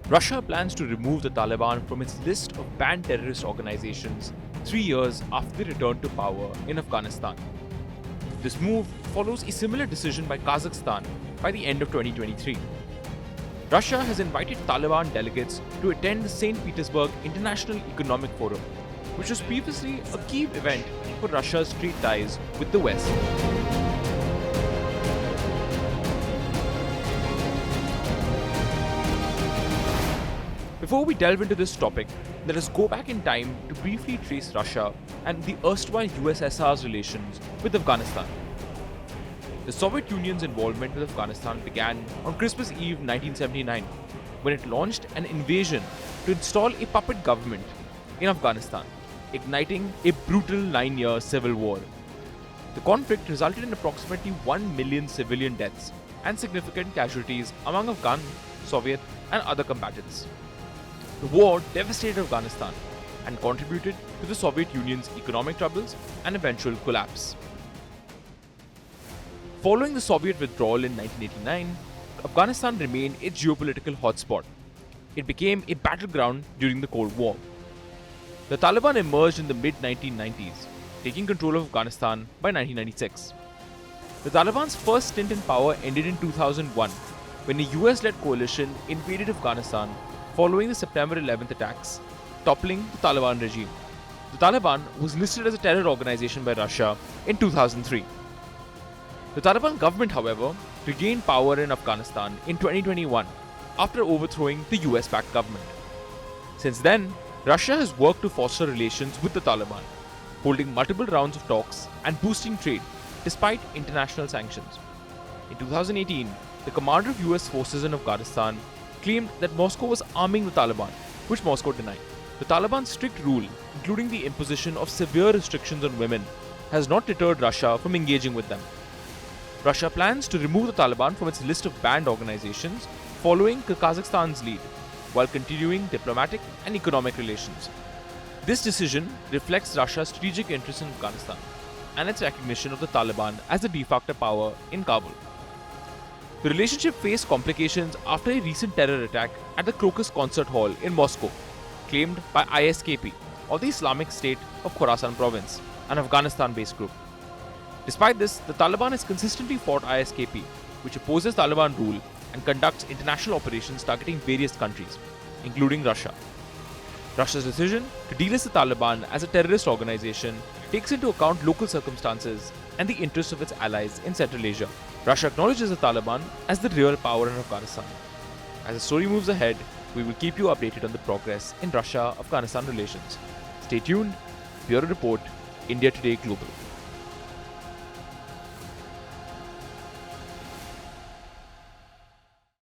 Russia plans to remove the Taliban from its list of banned terrorist organizations 3 years after they returned to power in Afghanistan. This move follows a similar decision by Kazakhstan by the end of 2023. Russia has invited Taliban delegates to attend the St. Petersburg International Economic Forum, which was previously a key event for Russia's trade ties with the West. Before we delve into this topic, let us go back in time to briefly trace Russia and the erstwhile USSR's relations with Afghanistan. The Soviet Union's involvement with Afghanistan began on Christmas Eve 1979, when it launched an invasion to install a puppet government in Afghanistan, igniting a brutal 9-year civil war. The conflict resulted in approximately 1 million civilian deaths and significant casualties among Afghan, Soviet, and other combatants. The war devastated Afghanistan and contributed to the Soviet Union's economic troubles and eventual collapse. Following the Soviet withdrawal in 1989, Afghanistan remained a geopolitical hotspot. It became a battleground during the Cold War. The Taliban emerged in the mid-1990s, taking control of Afghanistan by 1996. The Taliban's first stint in power ended in 2001, when a US-led coalition invaded Afghanistan following the September 11th attacks, toppling the Taliban regime. The Taliban was listed as a terror organization by Russia in 2003. The Taliban government, however, regained power in Afghanistan in 2021 after overthrowing the US-backed government. Since then, Russia has worked to foster relations with the Taliban, holding multiple rounds of talks and boosting trade despite international sanctions. In 2018, the commander of US forces in Afghanistan claimed that Moscow was arming the Taliban, which Moscow denied. The Taliban's strict rule, including the imposition of severe restrictions on women, has not deterred Russia from engaging with them. Russia plans to remove the Taliban from its list of banned organizations following Kazakhstan's lead, while continuing diplomatic and economic relations. This decision reflects Russia's strategic interest in Afghanistan and its recognition of the Taliban as the de facto power in Kabul. The relationship faced complications after a recent terror attack at the Crocus Concert Hall in Moscow, claimed by ISKP, or the Islamic State of Khorasan Province, an Afghanistan-based group. Despite this, the Taliban has consistently fought ISKP, which opposes Taliban rule and conducts international operations targeting various countries, including Russia. Russia's decision to delist the Taliban as a terrorist organization takes into account local circumstances and the interests of its allies in Central Asia. Russia acknowledges the Taliban as the real power in Afghanistan. As the story moves ahead, we will keep you updated on the progress in Russia-Afghanistan relations. Stay tuned. Bureau Report, India Today Global.